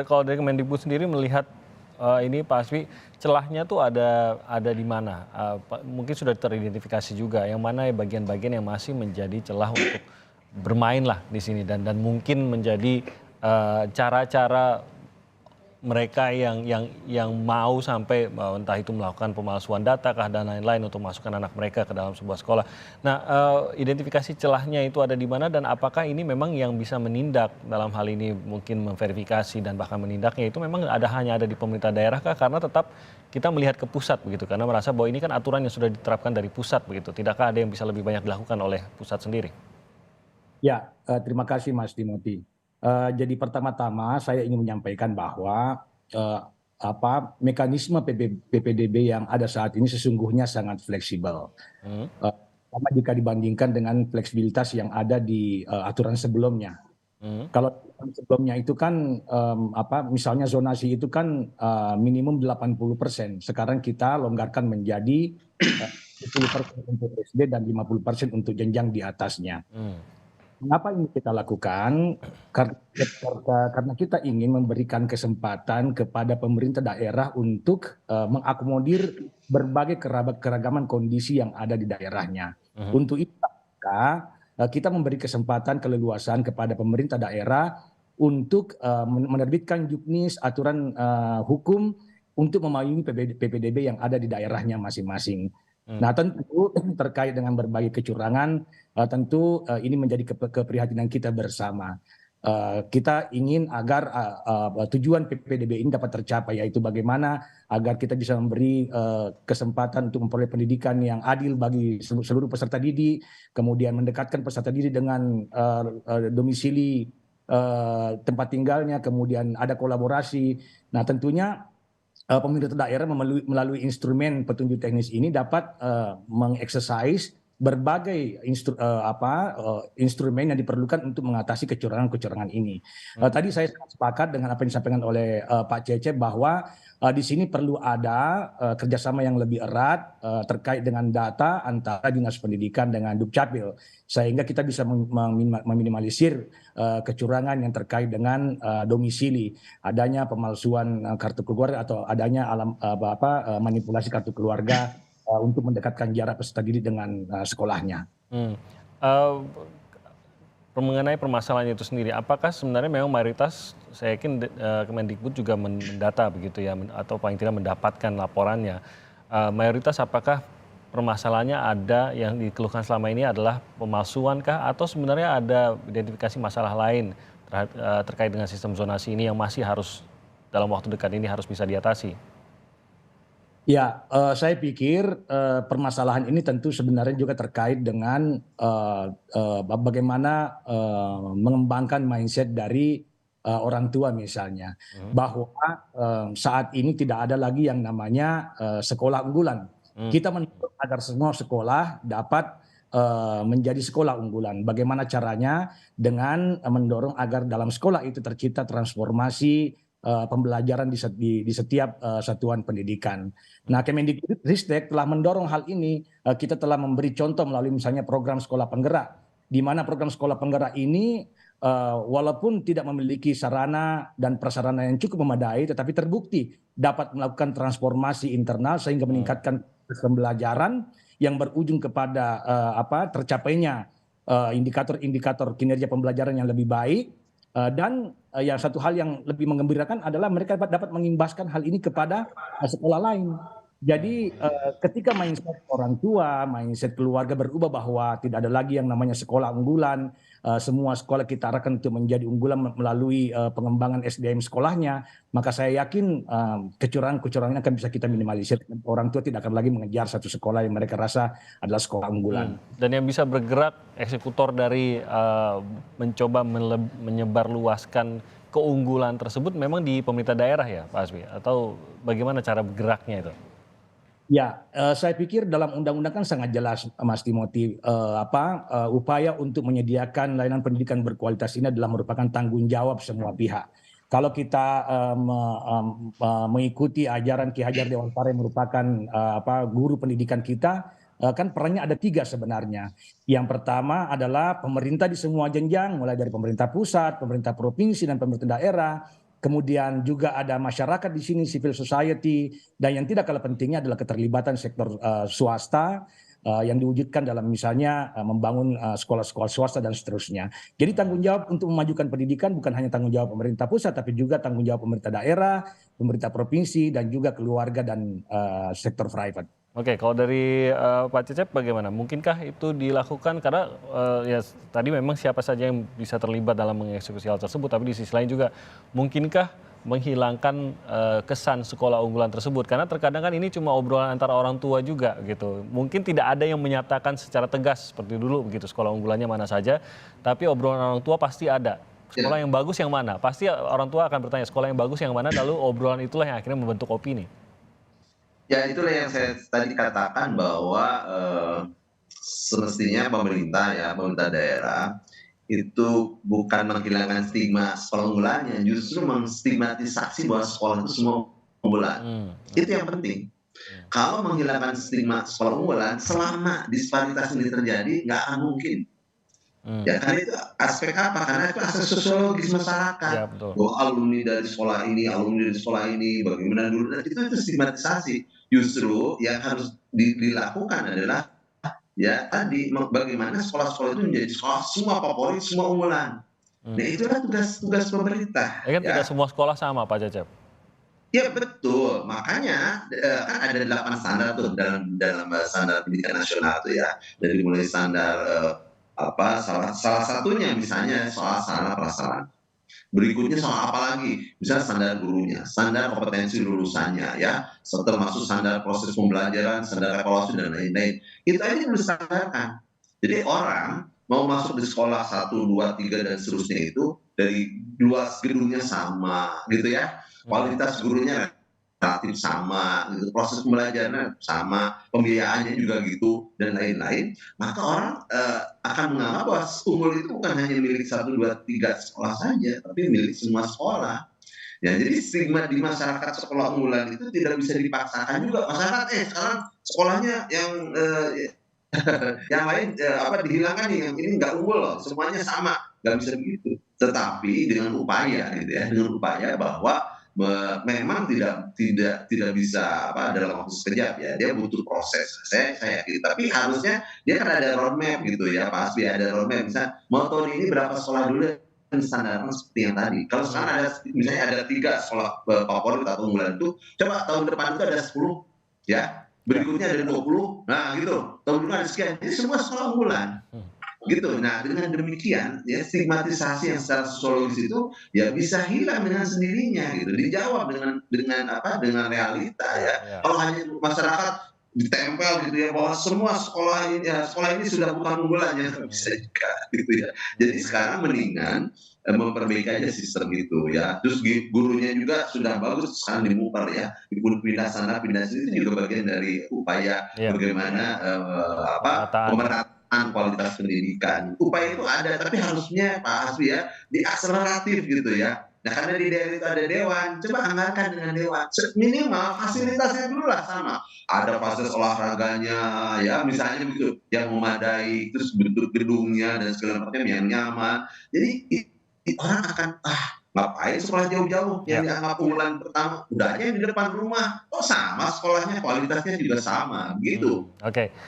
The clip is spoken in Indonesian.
kalau dari Kemendikbud sendiri melihat ini Pak Hasbi, celahnya tuh ada di mana? Mungkin sudah teridentifikasi juga yang mana bagian-bagian yang masih menjadi celah untuk bermain lah di sini dan mungkin menjadi cara-cara mereka yang mau sampai entah itu melakukan pemalsuan data kah dan lain-lain untuk masukkan anak mereka ke dalam sebuah sekolah. Nah, identifikasi celahnya itu ada di mana dan apakah ini memang yang bisa menindak dalam hal ini mungkin memverifikasi dan bahkan menindaknya itu memang hanya ada di pemerintah daerah kah? Karena tetap kita melihat ke pusat begitu karena merasa bahwa ini kan aturan yang sudah diterapkan dari pusat begitu. Tidakkah ada yang bisa lebih banyak dilakukan oleh pusat sendiri? Ya, terima kasih Mas Timothy. Jadi pertama-tama saya ingin menyampaikan bahwa mekanisme PPDB yang ada saat ini sesungguhnya sangat fleksibel. Hmm. Sama jika dibandingkan dengan fleksibilitas yang ada di aturan sebelumnya. Kalau sebelumnya itu kan misalnya zonasi itu kan minimum 80%. Sekarang kita longgarkan menjadi 10% untuk SD dan 50% untuk jenjang di atasnya. Mengapa ini kita lakukan? Karena kita ingin memberikan kesempatan kepada pemerintah daerah untuk mengakomodir berbagai keragaman kondisi yang ada di daerahnya. Untuk itu maka kita memberi kesempatan keleluasan kepada pemerintah daerah untuk menerbitkan juknis aturan hukum untuk memayungi PPDB yang ada di daerahnya masing-masing. Nah, tentu terkait dengan berbagai kecurangan, tentu ini menjadi keprihatinan kita bersama. Kita ingin agar tujuan PPDB ini dapat tercapai, yaitu bagaimana agar kita bisa memberi kesempatan untuk memperoleh pendidikan yang adil bagi seluruh peserta didik, kemudian mendekatkan peserta didik dengan domisili tempat tinggalnya, kemudian ada kolaborasi. Nah, tentunya pemerintah daerah melalui instrumen petunjuk teknis ini dapat mengeksersis berbagai instrumen yang diperlukan untuk mengatasi kecurangan-kecurangan ini. Tadi saya sangat sepakat dengan apa yang disampaikan oleh Pak Cece bahwa di sini perlu ada kerjasama yang lebih erat terkait dengan data antara Dinas Pendidikan dengan Dukcapil, sehingga kita bisa meminimalisir kecurangan yang terkait dengan domisili, adanya pemalsuan kartu keluarga atau adanya manipulasi kartu keluarga untuk mendekatkan jarak peserta didik dengan sekolahnya. Mengenai permasalahan itu sendiri, apakah sebenarnya memang mayoritas, saya yakin Kemendikbud juga mendata begitu ya, atau paling tidak mendapatkan laporannya. Mayoritas apakah permasalahannya ada yang dikeluhkan selama ini adalah pemalsuan kah, atau sebenarnya ada identifikasi masalah lain terkait dengan sistem zonasi ini yang masih harus dalam waktu dekat ini harus bisa diatasi? Ya, saya pikir permasalahan ini tentu sebenarnya juga terkait dengan bagaimana mengembangkan mindset dari orang tua misalnya, bahwa saat ini tidak ada lagi yang namanya sekolah unggulan. Kita menuntut agar semua sekolah dapat menjadi sekolah unggulan. Bagaimana caranya? Dengan mendorong agar dalam sekolah itu tercipta transformasi pembelajaran di setiap satuan pendidikan. Nah, Kemendikbudristek telah mendorong hal ini. Kita telah memberi contoh melalui misalnya program sekolah penggerak, di mana program sekolah penggerak ini walaupun tidak memiliki sarana dan prasarana yang cukup memadai, tetapi terbukti dapat melakukan transformasi internal sehingga meningkatkan pembelajaran yang berujung kepada tercapainya indikator-indikator kinerja pembelajaran yang lebih baik. Dan yang satu hal yang lebih menggembirakan adalah mereka dapat mengimbaskan hal ini kepada sekolah lain. Jadi ketika mindset orang tua, mindset keluarga berubah bahwa tidak ada lagi yang namanya sekolah unggulan, semua sekolah kita arahkan untuk menjadi unggulan melalui pengembangan SDM sekolahnya, maka saya yakin kecurangan-kecurangan akan bisa kita minimalisir. Orang tua tidak akan lagi mengejar satu sekolah yang mereka rasa adalah sekolah unggulan. Dan yang bisa bergerak eksekutor dari mencoba menyebarluaskan keunggulan tersebut memang di pemerintah daerah ya Pak Hasbi? Atau bagaimana cara bergeraknya itu? Ya, saya pikir dalam undang-undang kan sangat jelas, Mas Timothy, upaya untuk menyediakan layanan pendidikan berkualitas ini adalah merupakan tanggung jawab semua pihak. Kalau kita mengikuti ajaran Ki Hajar Dewantara yang merupakan guru pendidikan kita, kan perannya ada 3 sebenarnya. Yang pertama adalah pemerintah di semua jenjang, mulai dari pemerintah pusat, pemerintah provinsi, dan pemerintah daerah. kemudian juga ada masyarakat di sini, civil society, dan yang tidak kalah pentingnya adalah keterlibatan sektor swasta yang diwujudkan dalam misalnya membangun sekolah-sekolah swasta dan seterusnya. Jadi tanggung jawab untuk memajukan pendidikan bukan hanya tanggung jawab pemerintah pusat, tapi juga tanggung jawab pemerintah daerah, pemerintah provinsi, dan juga keluarga dan sektor private. Oke, kalau dari Pak Cecep bagaimana? Mungkinkah itu dilakukan karena ya tadi memang siapa saja yang bisa terlibat dalam mengeksekusi hal tersebut, tapi di sisi lain juga mungkinkah menghilangkan kesan sekolah unggulan tersebut? Karena terkadang kan ini cuma obrolan antara orang tua juga gitu. Mungkin tidak ada yang menyatakan secara tegas seperti dulu begitu sekolah unggulannya mana saja, tapi obrolan orang tua pasti ada. Sekolah yang bagus yang mana? Pasti orang tua akan bertanya sekolah yang bagus yang mana, lalu obrolan itulah yang akhirnya membentuk opini. Ya itulah yang saya tadi katakan bahwa semestinya pemerintah daerah itu bukan menghilangkan stigma sekolah unggulannya, justru menstigmatisasi bahwa sekolah itu semua unggulan. Itu yang penting. Kalau menghilangkan stigma sekolah unggulan, selama disparitas ini terjadi, nggak akan mungkin. Ya karena itu aspek apa? Karena itu aspek sosiologis masyarakat. Ya, betul. Bahwa alumni dari sekolah ini, bagaimana dulu, dan itu stigmatisasi. Justru yang harus dilakukan adalah ya tadi bagaimana sekolah-sekolah itu menjadi sekolah semua favorit, semua unggulan. Nah itulah tugas pemerintah. Ya kan tidak semua sekolah sama Pak Cecep. Ya betul, makanya kan ada 8 standar tuh dalam standar pendidikan nasional tuh ya. Dari mulai standar salah satunya misalnya soal sarana prasarana. Berikutnya soal apa lagi? Misalnya standar gurunya, standar kompetensi lulusannya ya, termasuk standar proses pembelajaran, standar evaluasi dan lain-lain. Itu aja yang distandarkan. Jadi orang mau masuk di sekolah 1, 2, 3 dan seterusnya itu dari luas gedungnya sama gitu ya. Kualitas gurunya relatif sama, gitu. Proses pembelajarannya sama, pembiayaannya juga gitu dan lain-lain. Maka orang akan menganggap bahwa unggul itu bukan hanya milik 1, 2, 3 sekolah saja, tapi milik semua sekolah. Ya, jadi stigma di masyarakat sekolah unggulan itu tidak bisa dipaksakan juga. Masyarakat sekarang sekolahnya yang lain dihilangkan nih, yang ini nggak unggul loh, semuanya sama, nggak bisa begitu. Tetapi dengan upaya gitu ya, dengan upaya bahwa memang tidak bisa dalam waktu sekejap ya, dia butuh proses. Saya yakin, tapi harusnya dia kan ada roadmap gitu ya, pasti ada roadmap. Misalnya mau tahun ini berapa sekolah dulu yang distandarkan seperti yang tadi. Kalau sekarang ada misalnya ada 3 sekolah favorit atau unggulan itu, coba tahun depan itu ada 10 ya. Berikutnya ada 20, nah gitu. Tahun depan ada sekian, jadi semua sekolah unggulan. Gitu. Nah, dengan demikian ya stigmatisasi yang secara sosiologis itu ya bisa hilang dengan sendirinya gitu. Dijawab dengan realita ya. Kalau hanya masyarakat ditempel gitu ya bahwa semua sekolah ini sudah bukan unggulan ya, bisa juga gitu ya. Jadi sekarang mendingan memperbaiki aja sistem itu ya. Terus gurunya juga sudah bagus sekarang dimuper ya. Pindah sana pindah sini itu juga bagian dari upaya bagaimana pemerataan kualitas pendidikan. Upaya itu ada, tapi harusnya Pak Hasbi ya diakseleratif gitu ya. Nah karena di daerah itu ada dewan, coba anggarkan dengan dewan. Minimal fasilitasnya dulu lah sama. Ada fasilitas olahraganya ya misalnya begitu yang memadai, terus bentuk gedungnya dan segala macam yang nyaman. Jadi orang akan ngapain sekolah jauh-jauh yang dianggap unggulan pertama, udah aja di depan rumah, sama sekolahnya kualitasnya juga sama gitu. Oke.